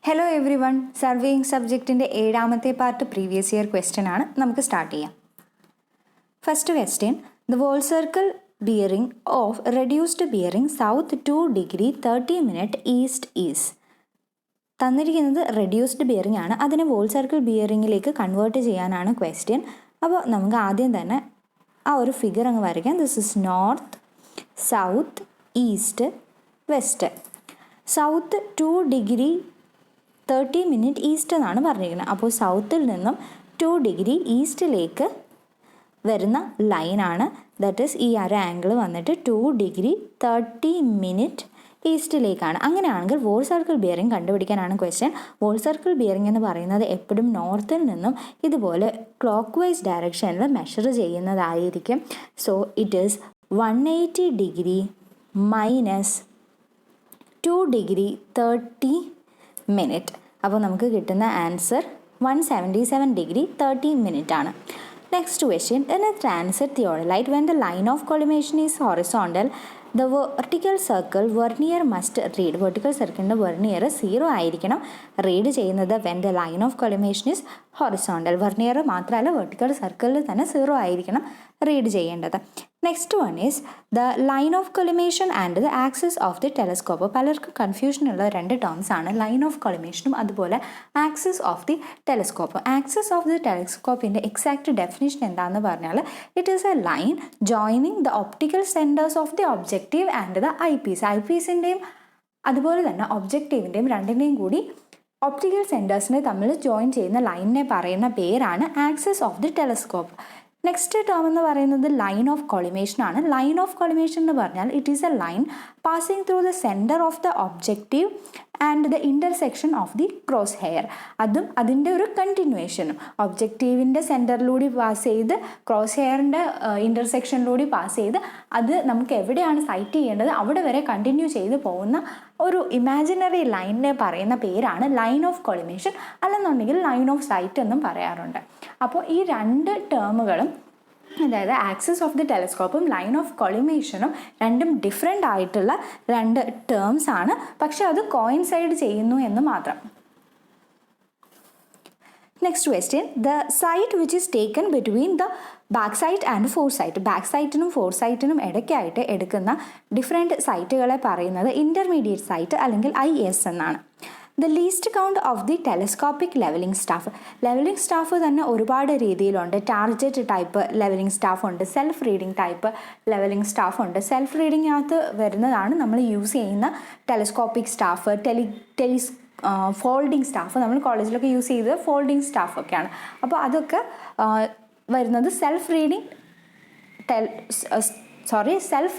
Hello everyone, surveying സബ്ജക്റ്റിൻ്റെ 7ാമത്തെ part previous year question ആണ്. നമുക്ക് സ്റ്റാർട്ട് ചെയ്യാം. First question, the whole circle bearing of reduced bearing south 2 degree 30 minute east is. തന്നിരിക്കുന്നത് reduced bearing ആണ്, അതിനെ whole circle ബിയറിംഗിലേക്ക് കൺവേർട്ട് ചെയ്യാനാണ് ക്വസ്റ്റ്യൻ. അപ്പോൾ നമുക്ക് ആദ്യം തന്നെ ആ ഒരു ഫിഗർ അങ്ങ് വരയ്ക്കാം. This is north, south, east, west. South 2 degree 30 minute east എന്നാണ് പറഞ്ഞിരിക്കുന്നത്. അപ്പോൾ സൗത്തിൽ നിന്നും 2 ഡിഗ്രി ഈസ്റ്റിലേക്ക് വരുന്ന ലൈനാണ്. ദാറ്റ് ഈസ് ഈ അര ആംഗിൾ വന്നിട്ട് 2 ഡിഗ്രി 30 മിനിറ്റ് ഈസ്റ്റിലേക്കാണ്. അങ്ങനെയാണെങ്കിൽ വോൾ സർക്കിൾ ബിയറിംഗ് കണ്ടുപിടിക്കാനാണ് ക്വസ്റ്റ്യൻ. വോൾ സർക്കിൾ ബിയറിംഗ് എന്ന് പറയുന്നത് എപ്പോഴും നോർത്തിൽ നിന്നും ഇതുപോലെ ക്ലോക്ക് വൈസ് ഡയറക്ഷനിൽ മെഷർ ചെയ്യുന്നതായിരിക്കും. So it is 180 degree minus 2 degree 30 minute. അപ്പോൾ നമുക്ക് കിട്ടുന്ന ആൻസർ 177 ഡിഗ്രി 30 മിനിറ്റ് ആണ്. Next question, in a transit theodolite when the line of collimation is horizontal the vertical circle vernier must read. Vertical സർക്കിളിൻ്റെ vernier 0 ആയിരിക്കണം read ചെയ്യുന്നത് when the line of collimation is horizontal. Vernier മാത്രമല്ല vertical സർക്കിളിൽ തന്നെ 0 ആയിരിക്കണം read ചെയ്യേണ്ടത്. Next one is the line of collimation and the axis of the telescope. പലർക്കും കൺഫ്യൂഷനുള്ള രണ്ട് ടേംസ് ആണ് ലൈൻ ഓഫ് കൊളിമേഷനും അതുപോലെ axis of the telescope. Axis of the ടെലസ്കോപ്പിൻ്റെ എക്സാക്ട് ഡെഫിനിഷൻ എന്താണെന്ന് പറഞ്ഞാൽ it is a line joining the optical centres of the objective and the eyepiece. ഐ പീസിൻ്റെയും അതുപോലെ തന്നെ ഒബ്ജക്റ്റീവിൻ്റെയും രണ്ടിൻ്റെയും കൂടി ഒപ്റ്റിക്കൽ സെൻറ്റേഴ്സിനെ തമ്മിൽ ജോയിൻ ചെയ്യുന്ന ലൈനിനെ പറയുന്ന പേരാണ് axis of the telescope. Next term എന്ന് പറയുന്നത് ലൈൻ ഓഫ് കൊളിമേഷൻ ആണ്. ലൈൻ ഓഫ് കൊളിമേഷൻ എന്ന് പറഞ്ഞാൽ it is a line passing through the centre of the objective and the intersection of the cross hair. അതും അതിൻ്റെ ഒരു കണ്ടിന്യൂവേഷനും ഒബ്ജക്റ്റീവിൻ്റെ സെൻറ്ററിലൂടെ പാസ് ചെയ്ത് cross ഹെയറിൻ്റെ ഇൻ്റർസെക്ഷനിലൂടെ pass ചെയ്ത് അത് നമുക്ക് എവിടെയാണ് സൈറ്റ് ചെയ്യേണ്ടത് അവിടെ വരെ കണ്ടിന്യൂ ചെയ്ത് പോകുന്ന ഒരു ഇമാജിനറി ലൈനിനെ പറയുന്ന പേരാണ് ലൈൻ ഓഫ് കൊളിമേഷൻ, അല്ലെന്നുണ്ടെങ്കിൽ ലൈൻ ഓഫ് സൈറ്റ് എന്നും പറയാറുണ്ട്. അപ്പോൾ ഈ രണ്ട് ടേമുകളും, അതായത് ആക്സിസ് ഓഫ് ദി ടെലസ്കോപ്പും ലൈൻ ഓഫ് കൊളിമേഷനും രണ്ടും ഡിഫറെൻ്റ് ആയിട്ടുള്ള രണ്ട് ടേംസ് ആണ്, പക്ഷെ അത് കോയിൻസൈഡ് ചെയ്യുന്നു എന്ന് മാത്രം. Next question, the sight which is taken between the back sight and fore sight. Back സൈറ്റിനും ഫോർ സൈറ്റിനും ഇടയ്ക്കായിട്ട് എടുക്കുന്ന ഡിഫറെൻറ്റ് സൈറ്റുകളെ പറയുന്നത് ഇൻ്റർമീഡിയറ്റ് സൈറ്റ് അല്ലെങ്കിൽ IS എന്നാണ്. The least count of the telescopic levelling staff. Levelling staff തന്നെ ഒരുപാട് രീതിയിലുണ്ട്. ടാർജറ്റ് ടൈപ്പ് ലെവലിംഗ് സ്റ്റാഫ് ഉണ്ട്, self reading type levelling staff ഉണ്ട്. സെൽഫ് റീഡിങ്ങിനകത്ത് വരുന്നതാണ് നമ്മൾ യൂസ് ചെയ്യുന്ന ടെലസ്കോപ്പിക് സ്റ്റാഫ്, ഫോൾഡിംഗ് സ്റ്റാഫ്. നമ്മൾ കോളേജിലൊക്കെ യൂസ് ചെയ്തത് ഫോൾഡിംഗ് സ്റ്റാഫൊക്കെയാണ്. അപ്പോൾ അതൊക്കെ വരുന്നത് സെൽഫ്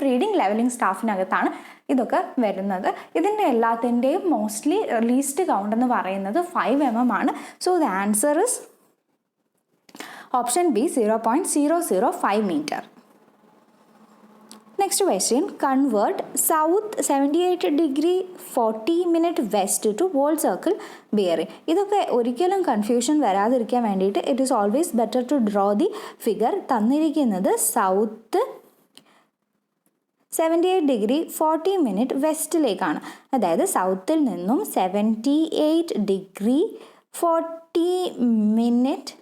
റീഡിംഗ് ലെവലിംഗ് സ്റ്റാഫിനകത്താണ് ഇതൊക്കെ വരുന്നത്. ഇതിൻ്റെ എല്ലാത്തിൻ്റെയും മോസ്റ്റ്ലി ലീസ്റ്റ് കൗണ്ട് എന്ന് പറയുന്നത് 5 mm ആണ്. So the answer is option B 0.005 metre. Next question, convert south 78 degree 40 minute west to whole circle bearing. ഇതൊക്കെ ഒരിക്കലും കൺഫ്യൂഷൻ വരാതിരിക്കാൻ വേണ്ടിയിട്ട് it is always better to draw the figure. തന്നിരിക്കുന്നത് south 78 degree 40 minute വെസ്റ്റിലേക്കാണ്. അതായത് സൗത്തിൽ നിന്നും 78 ഡിഗ്രി 40 മിനിറ്റ്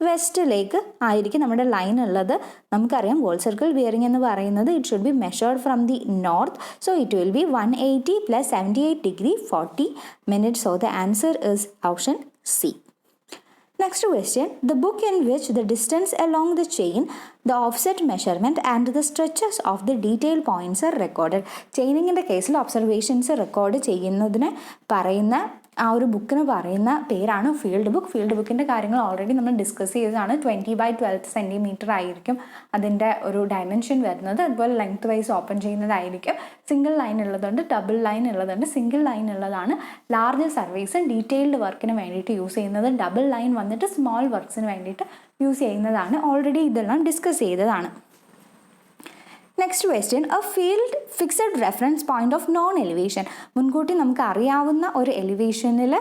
വെസ്റ്റിലേക്ക് ആയിരിക്കും നമ്മുടെ ലൈൻ ഉള്ളത്. നമുക്കറിയാം വോൾ സർക്കിൾ ബിയറിംഗ് എന്ന് പറയുന്നത് it should be measured from the north. So it will be 180 + 78 degree 40 minute. So the answer is option C. Next question, the book in which the distance along the chain, the offset measurement and the stretches of the detail points are recorded. ചെയിനിങ്ങിൻ്റെ കേസിൽ observations record ചെയ്യുന്നതിന് പറയുന്ന ആ ഒരു ബുക്കിന് പറയുന്ന പേരാണ് field book. Field ബുക്കിൻ്റെ കാര്യങ്ങൾ ഓൾറെഡി നമ്മൾ ഡിസ്കസ് ചെയ്തതാണ്. 20/12 സെൻറ്റിമീറ്റർ ആയിരിക്കും അതിൻ്റെ ഒരു ഡയമെൻഷൻ വരുന്നത്. അതുപോലെ ലെങ്ത് വൈസ് ഓപ്പൺ ചെയ്യുന്നതായിരിക്കും. സിംഗിൾ ലൈൻ ഉള്ളതുണ്ട്, ഡബിൾ ലൈൻ ഉള്ളതുണ്ട്. സിംഗിൾ ലൈൻ ഉള്ളതാണ് ലാർജ് സർവീസ് ഡീറ്റെയിൽഡ് വർക്കിന് വേണ്ടിയിട്ട് യൂസ് ചെയ്യുന്നത്. ഡബിൾ ലൈൻ വന്നിട്ട് സ്മോൾ വർക്ക്സിന് വേണ്ടിയിട്ട് യൂസ് ചെയ്യുന്നതാണ്. ഓൾറെഡി ഇതെല്ലാം ഡിസ്കസ് ചെയ്തതാണ്. Next question, a field fixed reference point of known elevation. മുൻകൂട്ടി നമുക്ക് അറിയാവുന്ന ഒരു എലിവേഷനിൽ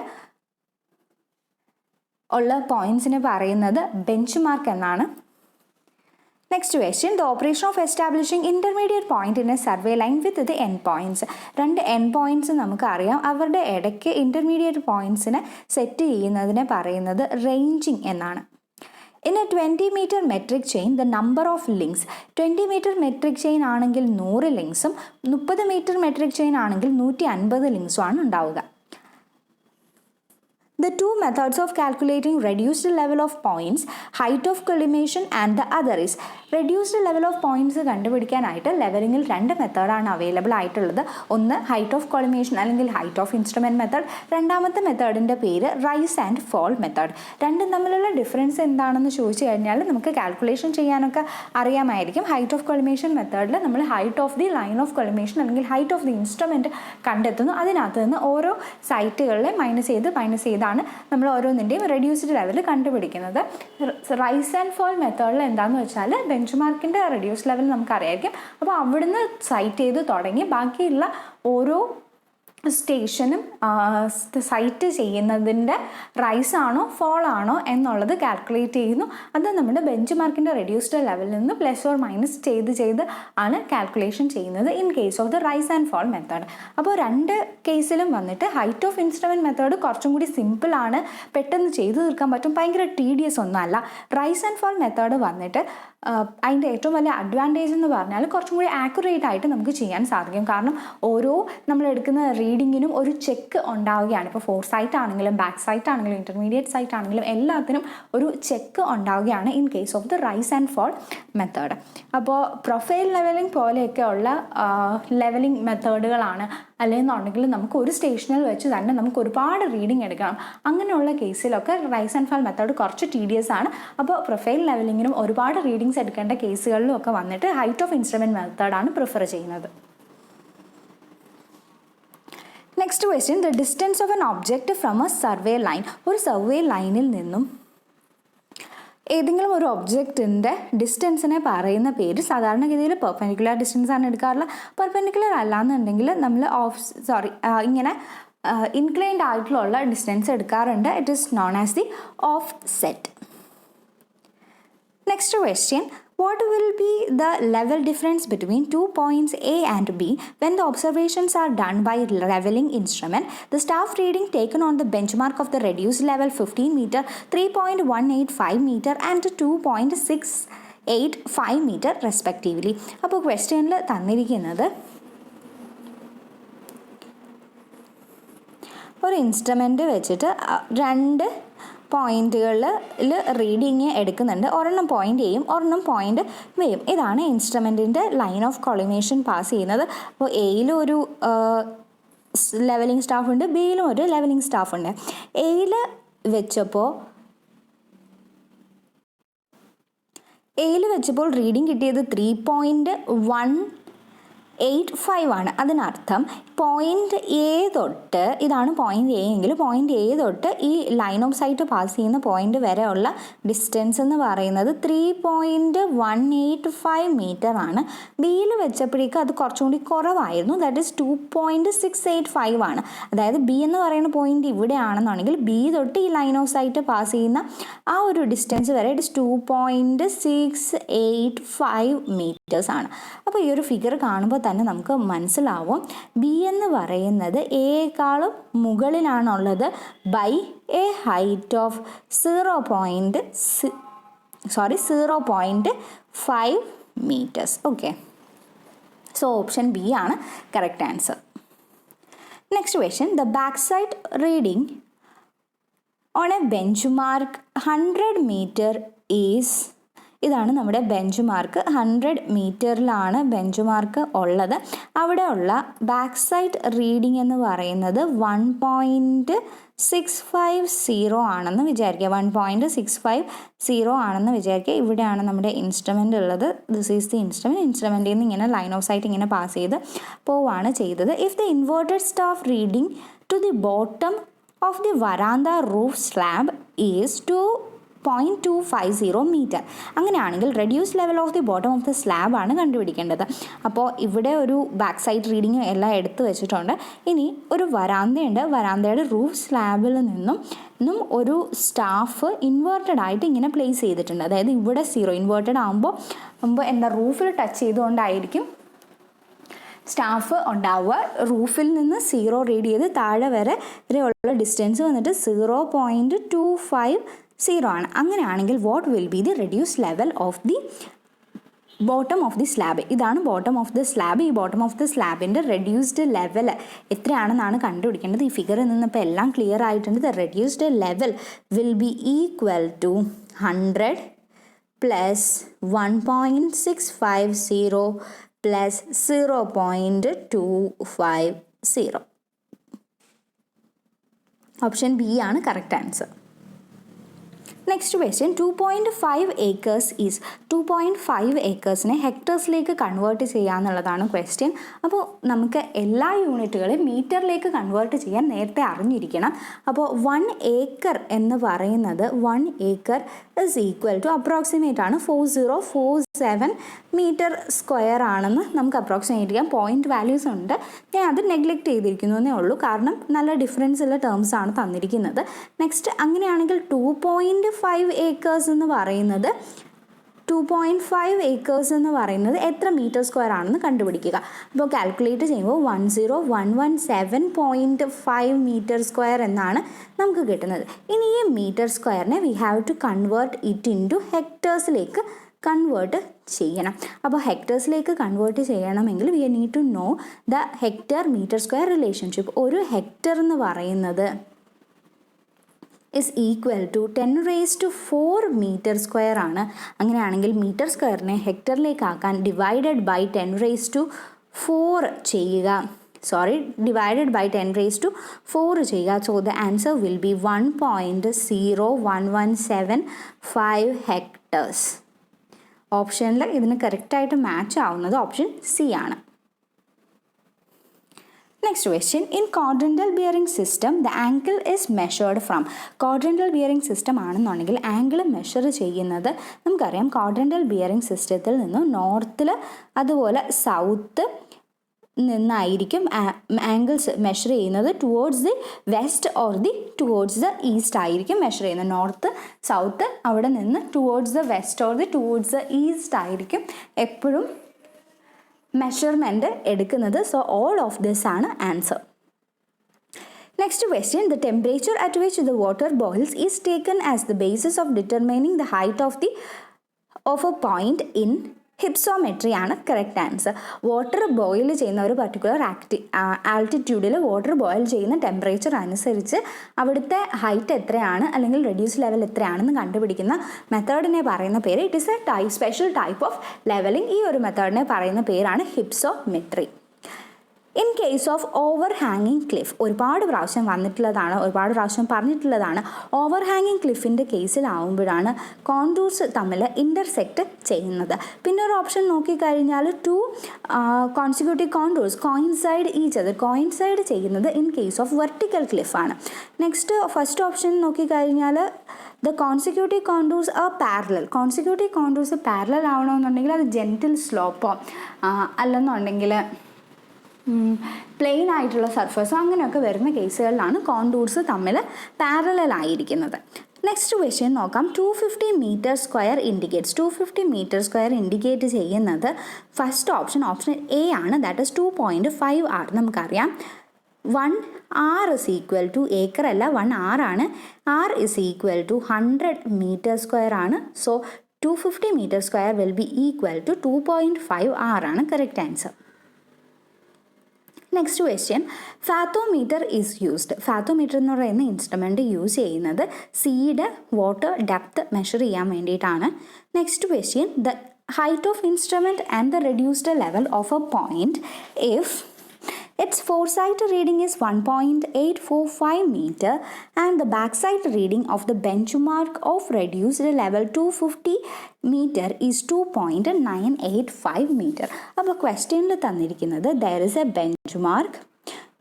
ഉള്ള പോയിന്റ്സിനെ പറയുന്നത് ബെഞ്ച് മാർക്ക് എന്നാണ്. Next question, the operation of establishing intermediate point in a survey line with the N points. രണ്ട് എൻ പോയിന്റ്സ് നമുക്കറിയാം, അവരുടെ ഇടയ്ക്ക് ഇൻ്റർമീഡിയറ്റ് പോയിന്റ്സിനെ സെറ്റ് ചെയ്യുന്നതിനെ പറയുന്നത് റേഞ്ചിങ് എന്നാണ്. In A 20 meter metric chain the number of links, 20 meter metric chain ആണെങ്കിൽ 100 ലിങ്ക്സും 30 meter metric chain ആണെങ്കിൽ 150 ലിങ്ക്സും ആണ് ഉണ്ടാവുക. The two methods of calculating reduced level of points, height of collimation and the other is. reduced level of points കണ്ടുപിടിക്കാനായിട്ട് ലെവലിങ്ങിൽ രണ്ട് മെത്തേഡാണ് available ആയിട്ടുള്ളത്. ഒന്ന് height of collimation അല്ലെങ്കിൽ ഹൈറ്റ് ഓഫ് ഇൻസ്ട്രുമെൻറ്റ് മെത്തേഡ്, രണ്ടാമത്തെ മെത്തേഡിൻ്റെ പേര് റൈസ് ആൻഡ് ഫോൾ മെത്തേഡ്. രണ്ടും തമ്മിലുള്ള ഡിഫറൻസ് എന്താണെന്ന് ചോദിച്ചു കഴിഞ്ഞാൽ നമുക്ക് കാൽക്കുലേഷൻ ചെയ്യാനൊക്കെ അറിയാമായിരിക്കും. ഹൈറ്റ് ഓഫ് കൊളിമേഷൻ മെത്തേഡിൽ നമ്മൾ height of the line of collimation അല്ലെങ്കിൽ ഹൈറ്റ് ഓഫ് ദി ഇൻസ്ട്രുമെൻറ്റ് കണ്ടെത്തുന്നു. അതിനകത്ത് നിന്ന് ഓരോ സൈറ്റുകളിലെ മൈനസ് ചെയ്താണ് നമ്മൾ ഓരോന്നിൻ്റെയും റെഡ്യൂസ്ഡ് ലെവൽ കണ്ടുപിടിക്കുന്നത്. റൈസ് ആൻഡ് ഫോൾ മെത്തേഡിൽ എന്താണെന്ന് വെച്ചാൽ ബെഞ്ച് മാർക്കിൻ്റെ റെഡ്യൂസ് ലെവൽ നമുക്കറിയായിരിക്കും. അപ്പോൾ അവിടുന്ന് സൈറ്റ് ചെയ്ത് തുടങ്ങി ബാക്കിയുള്ള ഓരോ സ്റ്റേഷനും സൈറ്റ് ചെയ്യുന്നതിൻ്റെ റൈസ് ആണോ ഫോൾ ആണോ എന്നുള്ളത് കാൽക്കുലേറ്റ് ചെയ്യുന്നു. അത് നമ്മുടെ ബെഞ്ച് മാർക്കിൻ്റെ റെഡ്യൂസ്ഡ് ലെവലിൽ നിന്ന് പ്ലസ് ഓർ മൈനസ് ചെയ്ത് ആണ് കാൽക്കുലേഷൻ ചെയ്യുന്നത് in case of the rise and fall method. അപ്പോൾ രണ്ട് കേസിലും വന്നിട്ട് ഹൈറ്റ് ഓഫ് ഇൻസ്ട്രുമെൻറ്റ് മെത്തേഡ് കുറച്ചും കൂടി സിമ്പിളാണ്, പെട്ടെന്ന് ചെയ്തു തീർക്കാൻ പറ്റും, ഭയങ്കര ടീഡിയസ് ഒന്നുമല്ല. റൈസ് ആൻഡ് ഫോൾ മെത്തേഡ് വന്നിട്ട് അതിൻ്റെ ഏറ്റവും വലിയ അഡ്വാൻറ്റേജ് എന്ന് പറഞ്ഞാൽ കുറച്ചും കൂടി ആക്യുറേറ്റ് ആയിട്ട് നമുക്ക് ചെയ്യാൻ സാധിക്കും. കാരണം ഓരോ നമ്മൾ എടുക്കുന്ന റീഡിങ്ങിനും ഒരു ചെക്ക് ഉണ്ടാവുകയാണ്. ഇപ്പോൾ ഫോർ സൈറ്റ് ആണെങ്കിലും ബാക്ക് സൈറ്റ് ആണെങ്കിലും ഇൻ്റർമീഡിയറ്റ് സൈറ്റ് ആണെങ്കിലും എല്ലാത്തിനും ഒരു ചെക്ക് ഉണ്ടാവുകയാണ് in case of the rise and fall method. അപ്പോൾ പ്രൊഫൈൽ ലെവലിംഗ് പോലെയൊക്കെ ഉള്ള ലെവലിംഗ് മെത്തേഡുകളാണ് അല്ലെന്നുണ്ടെങ്കിൽ നമുക്ക് ഒരു സ്റ്റേഷനിൽ വെച്ച് തന്നെ നമുക്ക് ഒരുപാട് റീഡിങ് എടുക്കണം. അങ്ങനെയുള്ള കേസിലൊക്കെ റൈസ് ആൻഡ് ഫാൾ മെത്തേഡ് കുറച്ച് ടീഡിയസ് ആണ്. അപ്പോൾ പ്രൊഫൈൽ ലെവലിങ്ങിനും ഒരുപാട് റീഡിങ്സ് എടുക്കേണ്ട കേസുകളിലും ഒക്കെ വന്നിട്ട് ഹൈറ്റ് ഓഫ് ഇൻസ്ട്രുമെൻറ്റ് മെത്തേഡാണ് പ്രിഫർ ചെയ്യുന്നത്. Next question, the distance of N object from A survey line. ഒരു സർവേ ലൈനിൽ നിന്നും ഏതെങ്കിലും ഒരു ഒബ്ജക്റ്റിൻ്റെ ഡിസ്റ്റൻസിനെ പറയുന്ന പേര് സാധാരണഗതിയിൽ പെർപെൻഡിക്കുലർ ഡിസ്റ്റൻസ് ആണ് എടുക്കാറുള്ളത്. പെർപെൻഡിക്കുലർ അല്ലാന്നുണ്ടെങ്കിൽ നമ്മൾ ഇങ്ങനെ ഇൻക്ലൈൻഡ് ആയിട്ടുള്ള ഡിസ്റ്റൻസ് എടുക്കാറുണ്ട്. It is known as the of set. Next question, what will be the level difference between 2 points A and B when the observations are done by leveling instrument? The staff reading taken on the benchmark of the reduced level 15 meter, 3.185 meter and 2.685 meter respectively. അപ്പോൾ ക്വസ്റ്റ്യനിൽ തന്നിരിക്കുന്നത് ഒരു instrument വെച്ചിട്ട് രണ്ട് പോയിന്റുകളിൽ reading എടുക്കുന്നുണ്ട്. ഒരെണ്ണം point എയും ഒരെണ്ണം പോയിന്റ് ബിയും. ഇതാണ് ഇൻസ്ട്രുമെൻറ്റിൻ്റെ ലൈൻ ഓഫ് കൊളിമേഷൻ പാസ് ചെയ്യുന്നത്. അപ്പോൾ എയിലും ഒരു ലെവലിംഗ് സ്റ്റാഫ് ഉണ്ട്, ബിയിലും ഒരു ലെവലിംഗ് സ്റ്റാഫ് ഉണ്ട്. എയിൽ വെച്ചപ്പോൾ റീഡിങ് കിട്ടിയത് 3.185 ആണ്. അതിനർത്ഥം പോയിന്റ് എ തൊട്ട്, ഇതാണ് പോയിന്റ് എ എങ്കിൽ പോയിന്റ് എ തൊട്ട് ഈ ലൈൻ ഓഫ് സൈറ്റ് പാസ് ചെയ്യുന്ന പോയിന്റ് വരെ ഉള്ള ഡിസ്റ്റൻസ് എന്ന് പറയുന്നത് 3.185 മീറ്റർ ആണ്. ബിയിൽ വെച്ചപ്പോഴേക്കും അത് കുറച്ചും കൂടി കുറവായിരുന്നു, ദാറ്റ് ഈസ് 2.685 ആണ്. അതായത് ബി എന്ന് പറയുന്ന പോയിന്റ് ഇവിടെ ആണെന്നുണ്ടെങ്കിൽ ബി തൊട്ട് ഈ ലൈൻ ഓഫ് സൈറ്റ് പാസ് ചെയ്യുന്ന ആ ഒരു ഡിസ്റ്റൻസ് വരെ ഇറ്റ് ഇസ് 2.685 മീറ്റേഴ്സ് ആണ്. അപ്പോൾ ഈ ഒരു ഫിഗർ കാണുമ്പോൾ തന്നെ നമുക്ക് മനസ്സിലാവും ബി എന്ന് പറയുന്നത് എയേക്കാളും മുകളിലാണുള്ളത് by a height of 0.5 metres. Okay, so option B ആണ് correct answer. Next question, the back side reading on a bench mark 100 metre is. ഇതാണ് നമ്മുടെ ബെഞ്ച് മാർക്ക്. 100 മീറ്ററിലാണ് ബെഞ്ച് മാർക്ക് ഉള്ളത്. അവിടെയുള്ള ബാക്ക് സൈഡ് റീഡിംഗ് എന്ന് പറയുന്നത് 1.650 ആണെന്ന് വിചാരിക്കുക. 1.650 ആണെന്ന് വിചാരിക്കുക. ഇവിടെയാണ് നമ്മുടെ ഇൻസ്ട്രുമെൻ്റ് ഉള്ളത്. ദിസ് ഈസ് ദി ഇൻസ്ട്രുമെൻറ്റിൽ നിന്ന് ഇങ്ങനെ ലൈൻ ഓഫ് സൈറ്റ് ഇങ്ങനെ പാസ് ചെയ്ത് പോവാണ് ചെയ്തത്. If the inverted staff reading to the bottom of the veranda roof slab is 2.250 metre. അങ്ങനെയാണെങ്കിൽ reduce level of the bottom of the slab ആണ് കണ്ടുപിടിക്കേണ്ടത്. അപ്പോൾ ഇവിടെ ഒരു ബാക്ക് സൈഡ് റീഡിങ് എല്ലാം എടുത്തു വെച്ചിട്ടുണ്ട്. ഇനി ഒരു വരാന്തയുണ്ട്. വരാന്തയുടെ റൂഫ് സ്ലാബിൽ നിന്നും ഒരു സ്റ്റാഫ് ഇൻവേർട്ടഡ് ആയിട്ട് ഇങ്ങനെ പ്ലേസ് ചെയ്തിട്ടുണ്ട്. അതായത് ഇവിടെ 0 ഇൻവേർട്ടഡ് ആകുമ്പോൾ അപ്പോൾ എന്താ റൂഫിൽ ടച്ച് ചെയ്തുകൊണ്ടായിരിക്കും സ്റ്റാഫ് ഉണ്ടാവുക. റൂഫിൽ നിന്ന് 0 റീഡ് ചെയ്ത് താഴെ വരെയുള്ള ഡിസ്റ്റൻസ് വന്നിട്ട് 0.250 ആണ്. അങ്ങനെയാണെങ്കിൽ what will be the reduce level of the bottom of the slab? ഇതാണ് ബോട്ടം ഓഫ് ദി സ്ലാബ്. ഈ ബോട്ടം ഓഫ് ദി സ്ലാബിൻ്റെ റെഡ്യൂസ്ഡ് ലെവൽ എത്രയാണെന്നാണ് കണ്ടുപിടിക്കേണ്ടത്. ഈ ഫിഗറിൽ നിന്ന് ഇപ്പോൾ എല്ലാം ക്ലിയർ ആയിട്ടുണ്ട്. The reduced level will be equal to 100 plus 1.650 plus 0.250. Option B ആണ് correct answer. Next question 2.5 acres is 2.5 acresനെ ഹെക്ടേഴ്സിലേക്ക് കൺവേർട്ട് ചെയ്യുക എന്നുള്ളതാണ് ക്വസ്റ്റ്യൻ. അപ്പോൾ നമുക്ക് എല്ലാ യൂണിറ്റുകളെയും മീറ്ററിലേക്ക് കൺവേർട്ട് ചെയ്യാൻ നേരത്തെ അറിഞ്ഞിരിക്കണം. അപ്പോൾ 1 acre എന്ന് പറയുന്നത് 1 acre is equal to approximate ആണ് 4047 മീറ്റർ സ്ക്വയർ ആണെന്ന് നമുക്ക് അപ്രോക്സിമേറ്റ് ചെയ്യാം. പോയിന്റ് വാല്യൂസ് ഉണ്ട്, ഞാൻ അത് നെഗ്ലക്റ്റ് ചെയ്തിരിക്കുന്നു എന്നേ ഉള്ളൂ, കാരണം നല്ല ഡിഫറൻസ് ഉള്ള ടേംസ് ആണ് തന്നിരിക്കുന്നത്. നെക്സ്റ്റ് അങ്ങനെയാണെങ്കിൽ 2.5 acres എന്ന് പറയുന്നത് 2.5 acres എന്ന് പറയുന്നത് എത്ര മീറ്റർ സ്ക്വയർ ആണെന്ന് കണ്ടുപിടിക്കുക. അപ്പോൾ കാൽക്കുലേറ്റ് ചെയ്യുമ്പോൾ 10117.5 മീറ്റർ സ്ക്വയർ എന്നാണ് നമുക്ക് കിട്ടുന്നത്. ഇനി ഈ മീറ്റർ സ്ക്വയറിനെ we have to convert it into ഹെക്ടേഴ്സിലേക്ക് കൺവേർട്ട് ചെയ്യണം. അപ്പോൾ ഹെക്ടേഴ്സിലേക്ക് കൺവേർട്ട് ചെയ്യണമെങ്കിൽ we need to know the hectare metre square relationship. ഒരു ഹെക്ടർ എന്ന് പറയുന്നത് is equal to 10⁴ metre square ആണ്. അങ്ങനെയാണെങ്കിൽ മീറ്റർ സ്ക്വയറിനെ ഹെക്ടറിലേക്കാക്കാൻ ഡിവൈഡഡ് ബൈ 10⁴ ചെയ്യുക. divided by 10⁴ ചെയ്യുക. So the answer will be 1.01175 hectares. ഓപ്ഷനിൽ ഇതിന് കറക്റ്റായിട്ട് മാച്ച് ആവുന്നത് ഓപ്ഷൻ സി ആണ്. Next question, in quadrantal bearing system the angle is measured from. quadrantal bearing system ആണെന്നുണ്ടെങ്കിൽ ആംഗിൾ മെഷർ ചെയ്യുന്നത് നമുക്കറിയാം quadrantal bearing സിസ്റ്റത്തിൽ നിന്ന് നോർത്തിൽ അതുപോലെ സൗത്ത് നിന്നായിരിക്കും ആംഗിൾസ് മെഷർ ചെയ്യുന്നത്. Towards the west or the towards the east ആയിരിക്കും മെഷർ ചെയ്യുന്നത്. നോർത്ത് സൗത്ത് അവിടെ നിന്ന് towards the west or the towards the east ആയിരിക്കും എപ്പോഴും മെഷർമെൻറ്റ് എടുക്കുന്നത്. സോ ഓൾ ഓഫ് ദിസ് ആണ് answer. Next question, the temperature at which the water boils is taken as the basis of determining the height of a point in hypsometry ആണ് correct answer. Water boil ചെയ്യുന്ന ഒരു particular ആൾട്ടിറ്റ്യൂഡിൽ water boil ചെയ്യുന്ന temperature അനുസരിച്ച് അവിടുത്തെ height എത്രയാണ് അല്ലെങ്കിൽ reduce level എത്രയാണെന്ന് കണ്ടുപിടിക്കുന്ന മെത്തേഡിനെ പറയുന്ന പേര് it is a special type of levelling. ഈ ഒരു മെത്തേഡിനെ പറയുന്ന പേരാണ് ഹിപ്സോമെട്രി. ഇൻ കേസ് ഓഫ് ഓവർ ഹാങ്ങിങ് ക്ലിഫ്, ഒരുപാട് പ്രാവശ്യം വന്നിട്ടുള്ളതാണ്, ഒരുപാട് പ്രാവശ്യം പറഞ്ഞിട്ടുള്ളതാണ്. ഓവർ ഹാങ്ങിങ് ക്ലിഫിൻ്റെ കേസിലാവുമ്പോഴാണ് കോണ്ടൂർസ് തമ്മിൽ ഇൻ്റർസെക്റ്റ് ചെയ്യുന്നത്. പിന്നെ ഒരു ഓപ്ഷൻ നോക്കിക്കഴിഞ്ഞാൽ 2 consecutive contours coincide each other. Coincide ചെയ്യുന്നത് ഇൻ കേസ് ഓഫ് വെർട്ടിക്കൽ ക്ലിഫാണ്. നെക്സ്റ്റ് ഫസ്റ്റ് ഓപ്ഷൻ നോക്കിക്കഴിഞ്ഞാൽ the consecutive contours are parallel. Consecutive contours parallel ആവണമെന്നുണ്ടെങ്കിൽ അത് ജെൻറ്റിൽ സ്ലോപ്പോ അല്ലെന്നുണ്ടെങ്കിൽ പ്ലെയിൻ ആയിട്ടുള്ള സർഫസോ അങ്ങനെയൊക്കെ വരുന്ന കേസുകളിലാണ് കോണ്ടൂർസ് തമ്മിൽ പാരലൽ ആയിരിക്കുന്നത്. നെക്സ്റ്റ് ക്വസ്റ്റ്യൻ നോക്കാം. 250 metre square indicates. 250 metre square indicate ചെയ്യുന്നത് ഫസ്റ്റ് ഓപ്ഷൻ എ ആണ്. That is 2.5 R. നമുക്കറിയാം 1 r is equal to acre അല്ല 1 r ആണ്. r is equal to 100 metre square ആണ്. So 250 metre square will be equal to 2.5 r ആണ് correct answer. Next question, fathometer is used. Fathometer എന്ന് പറയുന്ന instrument use ചെയ്യുന്നത് സീയുടെ water depth measure ചെയ്യാൻ വേണ്ടിയിട്ടാണ്. Next question, the height of instrument and the reduced level of A point if its foresight reading is 1.845 meter and the backside reading of the benchmark of reduced level 250 meter is 2.985 meter. അപ്പോൾ ക്വസ്റ്റ്യനിൽ തന്നിരിക്കുന്നത് there is a benchmark.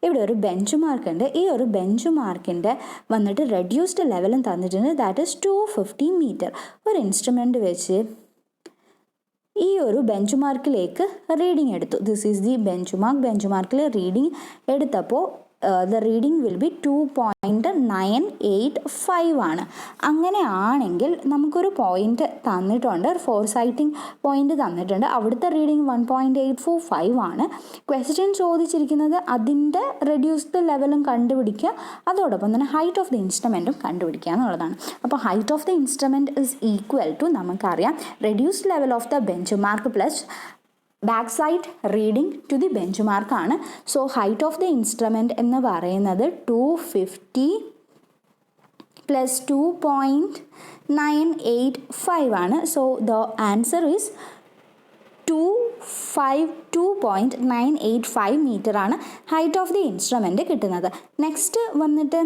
ഇവിടെ ഒരു bench mark ഉണ്ട്. ഈ ഒരു bench മാർക്കിൻ്റെ വന്നിട്ട് റെഡ്യൂസ്ഡ് ലെവലും തന്നിട്ടുണ്ട്. That is 250 metre. ഒരു ഇൻസ്ട്രുമെൻ്റ് വെച്ച് ഈ ഒരു ബെഞ്ച് മാർക്കിലേക്ക് റീഡിംഗ് എടുത്തു. This is the bench mark. Bench മാർക്കിൽ റീഡിംഗ് എടുത്തപ്പോൾ ദ റീഡിംഗ് വിൽ ബി 2.985 985 ആണ്. അങ്ങനെയാണെങ്കിൽ നമുക്കൊരു പോയിന്റ് തന്നിട്ടുണ്ട്, ഫോർസൈറ്റിംഗ് പോയിന്റ് തന്നിട്ടുണ്ട്. അവിടുത്തെ റീഡിങ് 1.845 ആണ്. ക്വസ്റ്റ്യൻ ചോദിച്ചിരിക്കുന്നത് അതിൻ്റെ റെഡ്യൂസ്ഡ് ലെവലും കണ്ടുപിടിക്കുക, അതോടൊപ്പം തന്നെ ഹൈറ്റ് ഓഫ് ദി ഇൻസ്ട്രുമെൻറ്റും കണ്ടുപിടിക്കുക എന്നുള്ളതാണ്. അപ്പോൾ height of the instrument is equal to നമുക്കറിയാം reduced level of the bench mark plus back side reading to the bench മാർക്കാണ്. So height of the instrument എന്ന് പറയുന്നത് 250 പ്ലസ് 2.985 ആണ്. So the answer is 2.985 metre ആണ് height of the instrument കിട്ടുന്നത്. Next വന്നിട്ട്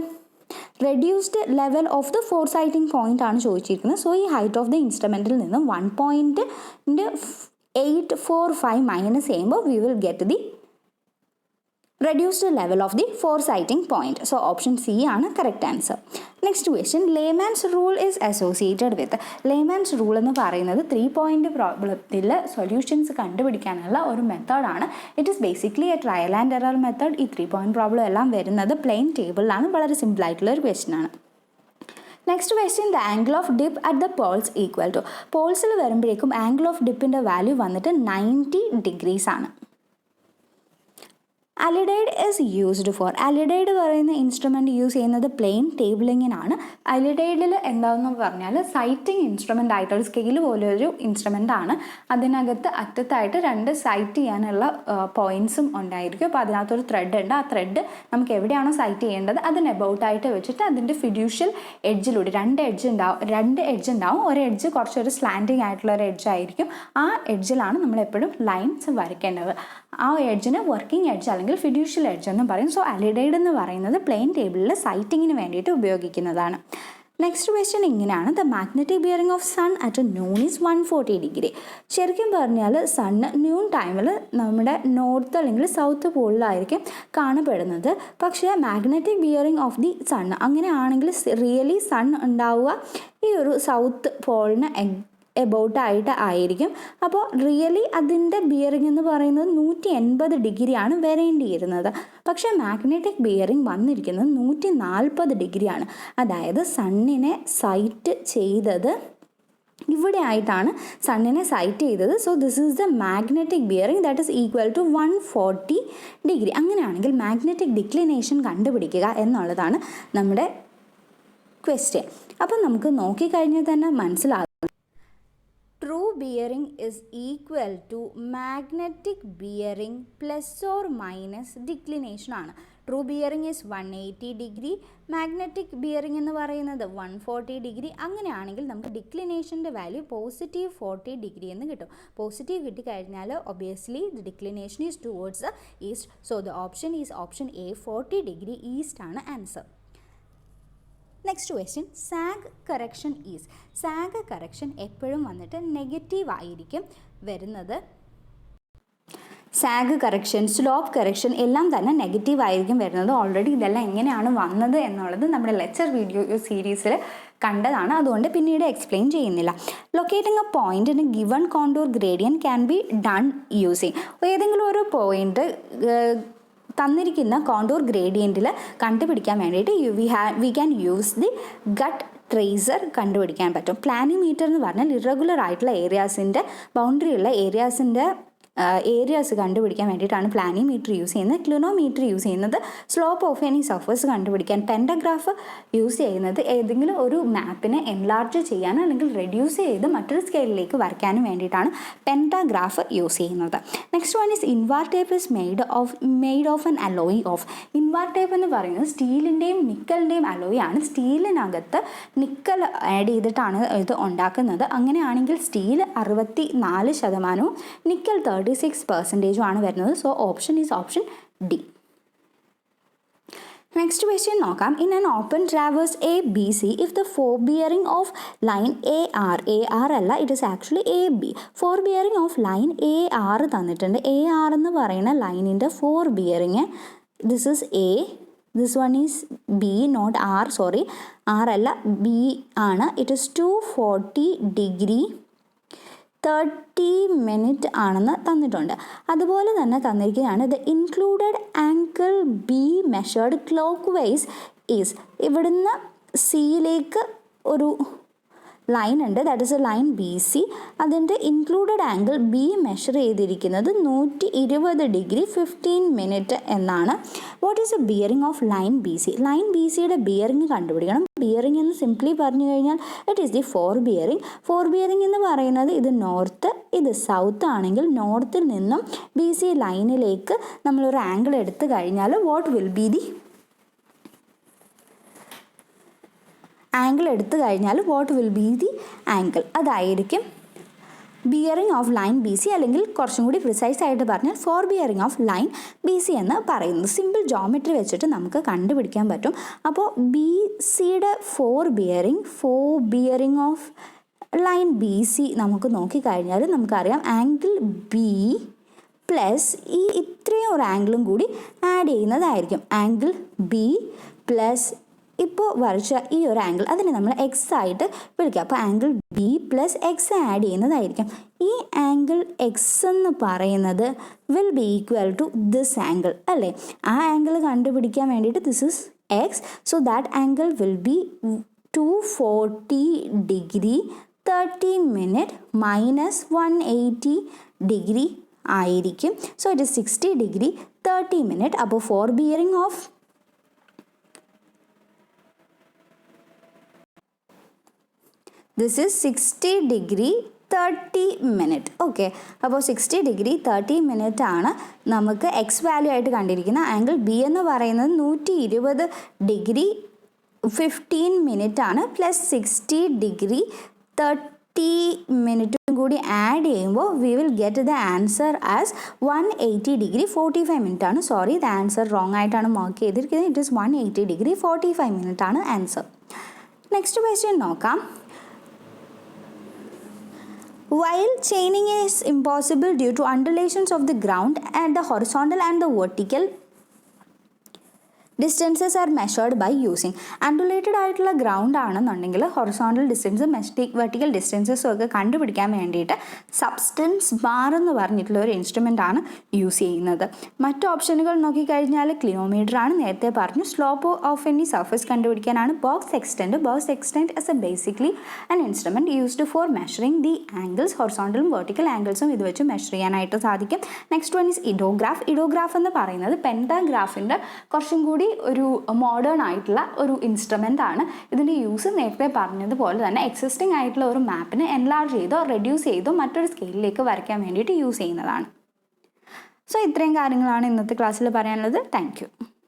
reduced level of the foresighting point ആണ് ചോദിച്ചിരിക്കുന്നത്. So ഈ ഹൈറ്റ് ഓഫ് ദി ഇൻസ്ട്രുമെൻറ്റിൽ നിന്നും 1.845 മൈനസ് ചെയ്യുമ്പോൾ we will get the reduced level of the foresighting point. So option C ആണ് correct answer. Next question, layman's rule is associated with. layman's rule എന്ന് പറയുന്നത് 3 point പ്രോബ്ലത്തിൽ solutions കണ്ടുപിടിക്കാനുള്ള ഒരു മെത്തേഡാണ്. It is basically A trial and error method. ഈ 3 point problem എല്ലാം വരുന്നത് plain ടേബിളിലാണ്. വളരെ സിമ്പിൾ ആയിട്ടുള്ള ഒരു ക്വസ്റ്റ്യൻ ആണ്. Next question, the angle of dip at the poles equal to. പോൾസിൽ വരുമ്പോഴേക്കും ആംഗിൾ ഓഫ് ഡിപ്പിൻ്റെ വാല്യൂ വന്നിട്ട് 90 ഡിഗ്രീസ് ആണ്. Alidade is used for. Alidade പറയുന്ന ഇൻസ്ട്രുമെൻറ്റ് യൂസ് ചെയ്യുന്നത് പ്ലെയിൻ ടേബിളിങ്ങിനാണ്. അലിഡൈഡിൽ എന്താണെന്ന് പറഞ്ഞാൽ സൈറ്റിംഗ് ഇൻസ്ട്രുമെൻ്റ് ആയിട്ട് ഒരു സ്കെയിൽ പോലൊരു ഇൻസ്ട്രുമെൻ്റ് ആണ്. അതിനകത്ത് അറ്റത്തായിട്ട് 2 സൈറ്റ് ചെയ്യാനുള്ള പോയിൻറ്റ്സും ഉണ്ടായിരിക്കും. അപ്പോൾ അതിനകത്തൊരു ത്രെഡ് ഉണ്ട്. ആ ത്രെഡ് നമുക്ക് എവിടെയാണോ സൈറ്റ് ചെയ്യേണ്ടത് അതിന് എബൌട്ടായിട്ട് വെച്ചിട്ട് അതിൻ്റെ ഫിഡ്യൂഷ്യൽ എഡ്ജിലൂടെ 2 എഡ്ജ് ഉണ്ടാവും. ഒരു എഡ്ജ് കുറച്ചൊരു സ്ലാൻഡിങ് ആയിട്ടുള്ള ഒരു എഡ്ജ് ആയിരിക്കും. ആ എഡ്ജിലാണ് നമ്മളെപ്പോഴും ലൈൻസ് വരയ്ക്കേണ്ടത്. ആ എഡ്ജിന് വർക്കിംഗ് എഡ്ജ് അല്ലെങ്കിൽ ഫിഡ്യൂഷ്യൽ എഡ്ജ് എന്ന് പറയും. സോ അലിഡൈഡ് എന്ന് പറയുന്നത് പ്ലെയിൻ ടേബിളിൽ സൈറ്റിങ്ങിന് വേണ്ടിയിട്ട് ഉപയോഗിക്കുന്നതാണ്. നെക്സ്റ്റ് ക്വസ്റ്റ്യൻ ഇങ്ങനെയാണ്, the magnetic bearing of sun at noon is 140 degree. ശരിക്കും പറഞ്ഞാൽ സണ്ണ് ന്യൂൺ ടൈമിൽ നമ്മുടെ നോർത്ത് അല്ലെങ്കിൽ സൗത്ത് പോളിലായിരിക്കും കാണപ്പെടുന്നത്. പക്ഷേ magnetic bearing of the sun അങ്ങനെയാണെങ്കിൽ റിയലി സൺ ഉണ്ടാവുക ഈ ഒരു സൗത്ത് പോളിന് എബൌട്ടായിട്ട് ആയിരിക്കും. അപ്പോൾ റിയലി അതിൻ്റെ ബിയറിംഗ് എന്ന് പറയുന്നത് 180 ഡിഗ്രിയാണ് വരേണ്ടിയിരുന്നത്. പക്ഷേ മാഗ്നറ്റിക് ബിയറിംഗ് വന്നിരിക്കുന്നത് 140 ഡിഗ്രിയാണ്. അതായത് സണ്ണിനെ സൈറ്റ് ചെയ്തത് ഇവിടെ ആയിട്ടാണ് സണ്ണിനെ സൈറ്റ് ചെയ്തത്. So this is the magnetic bearing that is equal to 140 degree. അങ്ങനെയാണെങ്കിൽ മാഗ്നറ്റിക് ഡിക്ലിനേഷൻ കണ്ടുപിടിക്കുക എന്നുള്ളതാണ് നമ്മുടെ ക്വസ്റ്റ്യൻ. അപ്പം നമുക്ക് നോക്കിക്കഴിഞ്ഞാൽ തന്നെ മനസ്സിലാകും true bearing is equal to magnetic bearing plus or minus declination ആണ്. True bearing is 180 degree, magnetic bearing എന്ന് പറയുന്നത് 140 ഡിഗ്രി. അങ്ങനെയാണെങ്കിൽ നമുക്ക് ഡിക്ലിനേഷൻ്റെ വാല്യൂ +40 ഡിഗ്രി എന്ന് കിട്ടും. പോസിറ്റീവ് കിട്ടിക്കഴിഞ്ഞാൽ obviously the declination is towards the east. So the option is option A, 40 degree east ആണ് answer. Next question, sag correction is. Sag correction എപ്പോഴും വന്നിട്ട് നെഗറ്റീവ് ആയിരിക്കും വരുന്നത്. സാഗ് കറക്ഷൻ, സ്ലോപ്പ് കറക്ഷൻ എല്ലാം തന്നെ നെഗറ്റീവ് ആയിരിക്കും വരുന്നത്. ഓൾറെഡി ഇതെല്ലാം എങ്ങനെയാണ് വന്നത് എന്നുള്ളത് നമ്മുടെ ലെക്ചർ വീഡിയോ സീരീസിൽ കണ്ടതാണ്. അതുകൊണ്ട് പിന്നീട് എക്സ്പ്ലെയിൻ ചെയ്യുന്നില്ല. Locating a point in a given contour gradient can be done using. ഏതെങ്കിലും ഒരു പോയിന്റ് തന്നിരിക്കുന്ന കോണ്ടൂർ ഗ്രേഡിയൻറ്റിൽ കണ്ടുപിടിക്കാൻ വേണ്ടിയിട്ട് we can use the ghat tracer കണ്ടുപിടിക്കാൻ പറ്റും. പ്ലാനിമീറ്റർ എന്ന് പറഞ്ഞാൽ ഇറഗുലർ ആയിട്ടുള്ള ഏരിയാസിൻ്റെ ബൗണ്ടറിയുള്ള ഏരിയാസ് കണ്ടുപിടിക്കാൻ വേണ്ടിയിട്ടാണ് പ്ലാനിമീറ്റർ യൂസ് ചെയ്യുന്നത്. ക്ലിനോമീറ്റർ യൂസ് ചെയ്യുന്നത് സ്ലോപ്പ് ഓഫ് എനി സർഫേസ് കണ്ടുപിടിക്കാൻ. പെൻഡഗ്രാഫ് യൂസ് ചെയ്യുന്നത് ഏതെങ്കിലും ഒരു മാപ്പിനെ എൻലാർജ് ചെയ്യാനോ അല്ലെങ്കിൽ റെഡ്യൂസ് ചെയ്ത് മറ്റൊരു സ്കെയിലിലേക്ക് വരയ്ക്കാനും വേണ്ടിയിട്ടാണ് പെൻഡഗ്രാഫ് യൂസ് ചെയ്യുന്നത്. Next one is invar tape is made of an alloy of. Invar tape എന്ന് പറയുന്നത് സ്റ്റീലിൻ്റെയും നിക്കലിൻ്റെയും അലോയ് ആണ്. സ്റ്റീലിനകത്ത് നിക്കൽ ആഡ് ചെയ്തിട്ടാണ് ഇത് ഉണ്ടാക്കുന്നത്. അങ്ങനെയാണെങ്കിൽ സ്റ്റീൽ 64%, നിക്കൽ 36% ആണ് വരുന്നത്. So option is option D. Next question നോക്കാം. In an open traverse A B C if the fore bearing of line A R അല്ല, it is actually A B. Fore bearing of line A R തന്നിട്ടുണ്ട്. A R എന്ന് പറയുന്ന ലൈനിൻ്റെ fore bearing this is A, this one is B, not R, sorry R അല്ല B ആണ്. It is 240 degree 30 minute ആണെന്ന് തന്നിട്ടുണ്ട്. അതുപോലെ തന്നെ തന്നിരിക്കുകയാണ് the included angle B measured clockwise is ഇവിടുന്ന് സിയിലേക്ക് ഒരു ലൈൻ ഉണ്ട്, that is a line B C. അതിൻ്റെ ഇൻക്ലൂഡഡ് ആംഗിൾ ബി മെഷർ ചെയ്തിരിക്കുന്നത് 120 ° 15 മിനിറ്റ് എന്നാണ്. What is a bearing of line B C? Line B സിയുടെ ബിയറിംഗ് കണ്ടുപിടിക്കണം. Bearing എന്ന് സിംപ്ലി പറഞ്ഞു കഴിഞ്ഞാൽ it is the fore bearing. Fore bearing എന്ന് പറയുന്നത് ഇത് നോർത്ത്, ഇത് സൗത്ത് ആണെങ്കിൽ നോർത്തിൽ നിന്നും ബി സി ലൈനിലേക്ക് നമ്മളൊരു ആംഗിൾ എടുത്തു കഴിഞ്ഞാൽ what will be the angle എടുത്തു കഴിഞ്ഞാൽ what will be the angle? അതായിരിക്കും bearing of line B C, അല്ലെങ്കിൽ കുറച്ചും കൂടി പ്രിസൈസ് ആയിട്ട് പറഞ്ഞാൽ fore bearing of line B C എന്ന് പറയുന്നത്. സിമ്പിൾ ജോമെട്രി വെച്ചിട്ട് നമുക്ക് കണ്ടുപിടിക്കാൻ പറ്റും. അപ്പോൾ ബി സിയുടെ four bearing of line B C നമുക്ക് നോക്കിക്കഴിഞ്ഞാൽ നമുക്കറിയാം ആംഗിൾ ബി പ്ലസ് ഈ ഇത്രയും ഒരു ആംഗിളും കൂടി ആഡ് ചെയ്യുന്നതായിരിക്കും. ആംഗിൾ ബി പ്ലസ് ഇപ്പോൾ വരച്ച ഈ ഒരു ആംഗിൾ, അതിനെ നമ്മൾ എക്സ് ആയിട്ട് വിളിക്കുക. അപ്പോൾ angle B plus X add ചെയ്യുന്നതായിരിക്കും. ഈ ആംഗിൾ എക്സ് എന്ന് പറയുന്നത് will be equal to this angle അല്ലേ? ആ ആംഗിൾ കണ്ടുപിടിക്കാൻ വേണ്ടിയിട്ട് this is X, so that angle will be 240 degree 30 minute minus 180 ° ആയിരിക്കും. So it is 60 degree 30 minute. അപ്പോൾ fore bearing of this is 60 degree 30 minute. Okay, അപ്പോൾ 60 degree 30 minute ആണ് നമുക്ക് X value ആയിട്ട് കണ്ടിരിക്കുന്ന ആംഗിൾ ബി എന്ന് പറയുന്നത് 120 ഡിഗ്രി 15 മിനിറ്റ് ആണ്. Plus 60 degree 30 മിനിറ്റും കൂടി ആഡ് ചെയ്യുമ്പോൾ we will get the answer as 180 degree 45 minute ആണ്. സോറി, ദ ആൻസർ റോങ് ആയിട്ടാണ് മാർക്ക് ചെയ്തിരിക്കുന്നത്. ഇറ്റ് ഈസ് 180 ഡിഗ്രി 45 മിനിറ്റ് ആണ് ആൻസർ. നെക്സ്റ്റ് ക്വസ്റ്റ്യൻ നോക്കാം. While chaining is impossible due to undulations of the ground at the horizontal and the vertical distances are measured by using. Undulated ആയിട്ടുള്ള ground ആണെന്നുണ്ടെങ്കിൽ horizontal ഡിസ്റ്റൻസും vertical ഡിസ്റ്റൻസസും ഒക്കെ കണ്ടുപിടിക്കാൻ വേണ്ടിയിട്ട് substance bar എന്ന് പറഞ്ഞിട്ടുള്ള ഒരു ഇൻസ്ട്രുമെൻ്റ് ആണ് യൂസ് ചെയ്യുന്നത്. മറ്റ് ഓപ്ഷനുകൾ നോക്കിക്കഴിഞ്ഞാൽ ക്ലിനോമീറ്റർ ആണ്, നേരത്തെ പറഞ്ഞു. സ്ലോപ്പ് ഓഫ് എനി സർഫസ് കണ്ടുപിടിക്കാനാണ് box sextant as a basically an instrument used for measuring the angles. ഹൊറിസോണ്ടലും വെർട്ടിക്കൽ ആംഗിൾസും ഇത് വെച്ച് മെഷർ ചെയ്യാനായിട്ട് സാധിക്കും. നെക്സ്റ്റ് വൺ ഈസ് ഇഡോഗ്രാഫ് എന്ന് പറയുന്നത് പെൻറ്റാഗ്രാഫിൻ്റെ കുറച്ചും കൂടി ഒരു മോഡേൺ ആയിട്ടുള്ള ഒരു ഇൻസ്ട്രുമെൻ്റ് ആണ്. ഇതിൻ്റെ യൂസ് നേരത്തെ പറഞ്ഞതുപോലെ തന്നെ എക്സിസ്റ്റിംഗ് ആയിട്ടുള്ള ഒരു മാപ്പിനെ എൻലാർജ് ചെയ്തോ റെഡ്യൂസ് ചെയ്തോ മറ്റൊരു സ്കെയിലിലേക്ക് വരയ്ക്കാൻ വേണ്ടിയിട്ട് യൂസ് ചെയ്യുന്നതാണ്. സോ ഇത്രയും കാര്യങ്ങളാണ് ഇന്നത്തെ ക്ലാസ്സിൽ പറയാനുള്ളത്. Thank you.